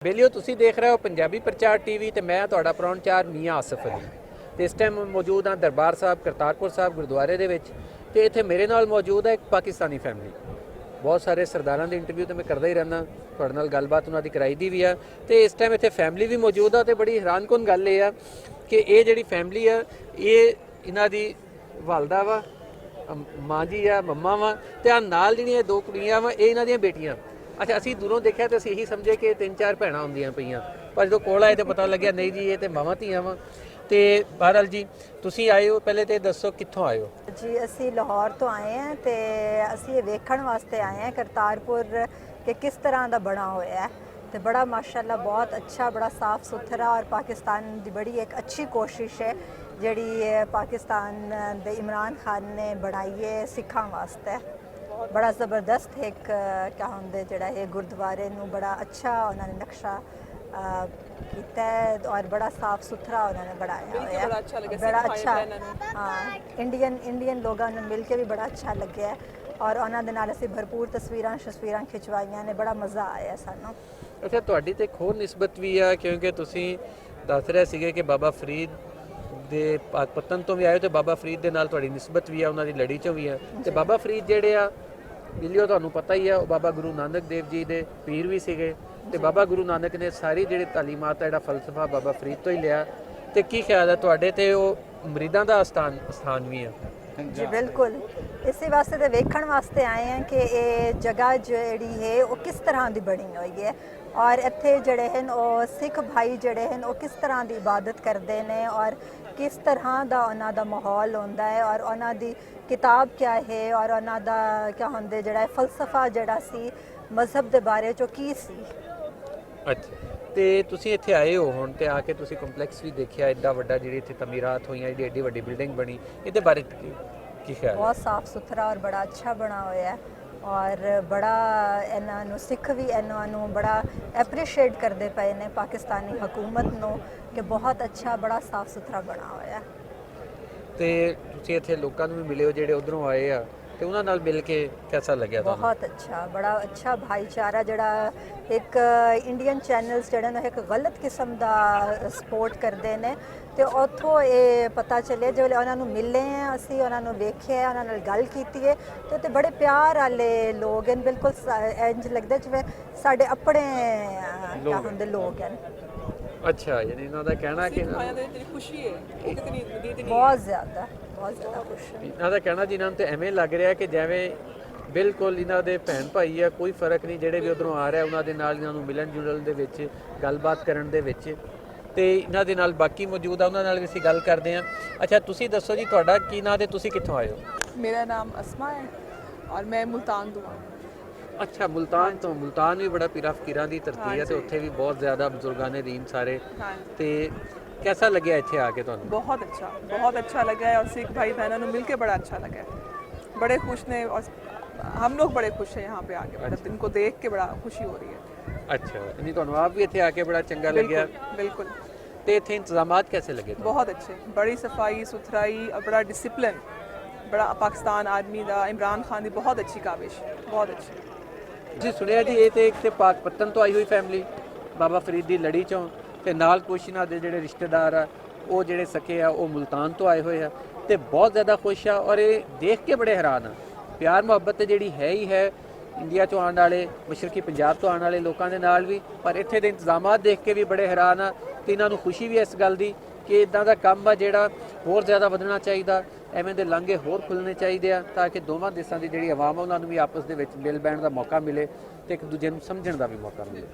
बेलियो तुसी देख रहे हो पंजाबी प्रचार टीवी ते मैं तुहाडा प्रौणचार मियाँ आसिफ अली ते इस टाइम मौजूद हाँ दरबार साहब करतारपुर साहब गुरुद्वारे दे विच ते इत्थे मेरे नाल मौजूद है एक पाकिस्तानी फैमिली। बहुत सारे सरदारां दे इंटरव्यू तो मैं करदा ही रहना, तुहाडे नाल गलबात उन्हां दी कराई दी भी है ते इस टाइम इत्थे फैमिली भी मौजूद है ते बड़ी हैरानकुन गल ये है कि ये जिहड़ी फैमिली है ये इन्हां दी वालदा वा, माँ जी आ, मम्मा वा ते आ नाल जिहड़ियां दो कुड़ियां वा ये इन्हां दियां बेटियां। अच्छा असी दूरों देखा तो असी यही समझे कि 3-4 भैणां होंदियां पईयां, पर जो कोल आए तो पता लग्या नहीं जी ये तो मावां धीआं वा। तो बहरहाल जी तुसी आए हो, पहले तो दसो कित्थों आए हो? जी असी लाहौर तो आए हैं तो असी ये वेखण वास्ते आए हैं करतारपुर कि किस तरह का बना होया है। तो बड़ा माशाल्लाह बहुत अच्छा, बड़ा साफ सुथरा और पाकिस्तान की बड़ी एक अच्छी कोशिश है जिहड़ी पाकिस्तान दे इमरान खान ने बनाई है सिखां वास्ते। बड़ा ज़बरदस्त एक क्या होंदे जिहड़ा ये गुरुद्वारे नूं बड़ा अच्छा उन्होंने नक्शा किया है और बड़ा साफ सुथरा उन्होंने बनाया हुआ है। बड़ा अच्छा हाँ, इंडियन लोगों ने मिल के भी बड़ा अच्छा लगे है और उन्होंने नाल असीं भरपूर तस्वीरां खिंचवाइयां ने, बड़ा मज़ा आया सानूं। अच्छा तुहाडी ते एक होर निस्बत भी है क्योंकि तुसी दस रहे सीगे कि बाबा फरीद दे पतन तो भी आए तो बाबा फरीद दे नाल तुहाडी निस्बत भी है, उन्हां दी लड़ी चों भी है। ते बाबा फरीद जिहड़े आ बिलियो तुहानूं पता ही है बाबा गुरु नानक देव जी दे पीर भी सीगे ते बाबा गुरु नानक ने सारी जिहड़ी तालीमात जिहड़ा फलसफा बाबा फरीद तो ही लिया। ते की ख्याल है तुहाडे ते ओह मुरीदां दा स्थान भी है? जी बिल्कुल, इसी वास्ते तो वेखण वास्ते आए हैं कि ये जगह जिहड़ी है वो किस तरह की बनी हुई है और इत्थे जिहड़े हैं वो सिख भाई जिहड़े हैं वो किस तरह की इबादत करते हैं और किस तरह का उन्हां दा माहौल होंदा है और उन्हां दी किताब क्या है और उन्हां दा क्या होंदे जिहड़ा फलसफा जिहड़ा सी मजहब दे बारे चो की सी। अच्छा ਤੇ ਤੁਸੀਂ ਇੱਥੇ ਆਏ ਹੋ ਹੁਣ ਤੇ ਆ ਕੇ ਤੁਸੀਂ ਕੰਪਲੈਕਸ ਵੀ ਦੇਖਿਆ ਐਡਾ ਵੱਡਾ ਜਿਹੜੀ ਇੱਥੇ ਤਮੀਰਾਤ ਹੋਈਆਂ ਜਿਹੜੀ ਐਡੀ ਵੱਡੀ ਬਿਲਡਿੰਗ ਬਣੀ, ਇਹਦੇ ਬਾਰੇ ਕੀ ਖਿਆਲ ਹੈ? बहुत साफ सुथरा और बड़ा अच्छा बना हुआ है और बड़ा इन्हों सिख भी इन्हों बड़ा एप्रीशिएट करते पे ने पाकिस्तानी हुकूमत नूं कि बहुत अच्छा बड़ा साफ सुथरा बना हुआ है। ਤੇ ਤੁਸੀਂ ਇੱਥੇ ਲੋਕਾਂ ਨੂੰ ਵੀ ਮਿਲੇ ਹੋ ਜਿਹੜੇ ਉਧਰੋਂ ਆਏ ਆ ਤੇ ਉਹਨਾਂ ਨਾਲ ਮਿਲ ਕੇ ਕਿਹਦਾ ਲੱਗਿਆ ਤੁਹਾਨੂੰ? बहुत अच्छा, बड़ा अच्छा भाईचारा जड़ा एक इंडियन चैनल्स जड़े ने एक गलत किस्म का सपोर्ट करते हैं तो उतों ये पता चलिया जो उन्होंने मिले हैं असी उन्होंने वेख्या है उन्होंने गल की है तो बड़े प्यार वाले लोग हैं, बिल्कुल इंज लगता जिवें साडे अपने क्या होंदे लोग हैं। अच्छा यानी इन्हों का कहना कि खुशी है बहुत ज़्यादा खुश है। इन्हों का कहना जिन्होंने तो एवें लग रहा कि जिवें बिल्कुल इन्हों के भैन भाई है, कोई फर्क नहीं ਜਿਹੜੇ भी उधरों आ रहा उन्होंने नाल इन्हों नूं मिलन जुलण दे विच गलबात करन दे विच ते इन्हों दे नाल बाकी मौजूद आ उन्होंने नाल भी असीं गल करदे हां। अच्छा तुसीं दसो जी तुहाडा की नाम ते तुसीं कित्थों आए हो? मेरा नाम अस्मा है और मैं मुल्तान तो हूँ। अच्छा मुल्तान तो, मुल्तान भी बड़ा पीरा फकीरां दी धरती है तो उत्थे भी बहुत ज़्यादा बुजुर्गां ने दीन सारे। ते कैसा लगे इत्थे आके तुहानूं? बहुत अच्छा लगा है और सिख भाई बहनों ने मिल के बड़ा अच्छा लगा है, बड़े खुश ने और हम लोग बड़े खुश हैं यहाँ पे आके, मतलब इनको देख के बड़ा खुशी हो रही है। अच्छा नहीं तुहानूं आप भी इत्थे आके बड़ा चंगा लग्या? बिल्कुल। ते इत्थे इंतजामात कैसे लगे? बहुत अच्छे, बड़ी सफाई सुथराई और बड़ा डिसिप्लिन, बड़ा पाकिस्तान आर्मी का इमरान खान की बहुत अच्छी काविश, बहुत अच्छी। जी सुनिया जी ये तो एक तो पाक पत्तन तो आई हुई फैमिली बाबा फरीद की लड़ी चों ते नाल कुछ इन्हां दे जिहड़े रिश्तेदार आ वो जिहड़े सके आ वो मुल्तान तो आए हुए आ ते बहुत ज़्यादा खुश आ और ये देख के बड़े हैरान आ। प्यार मुहब्बत जिहड़ी है ही है इंडिया चों आने वाले मशरकी पंजाब तो आने वाले लोगों के नाल भी, पर इत्थे दे इंतजामात देख के भी बड़े हैरान आ ते इन्हां नूं खुशी भी इस गल दी कि इदां दा काम आ जिहड़ा होर ज़्यादा वधना चाहिए, ਐਵੇਂ ਦੇ ਲਾਂਘੇ ਹੋਰ ਖੁੱਲ੍ਹਣੇ ਚਾਹੀਦੇ ਆ ਤਾਂ ਕਿ ਦੋਵਾਂ ਦੇਸ਼ਾਂ ਦੀ ਜਿਹੜੀ ਆਵਾਮ ਆ ਉਹਨਾਂ ਨੂੰ ਵੀ ਆਪਸ ਦੇ ਵਿੱਚ ਮਿਲ ਬੈਠਣ ਦਾ ਮੌਕਾ ਮਿਲੇ ਤੇ ਇੱਕ ਦੂਜੇ ਨੂੰ ਸਮਝਣ ਦਾ ਵੀ ਮੌਕਾ ਮਿਲੇ।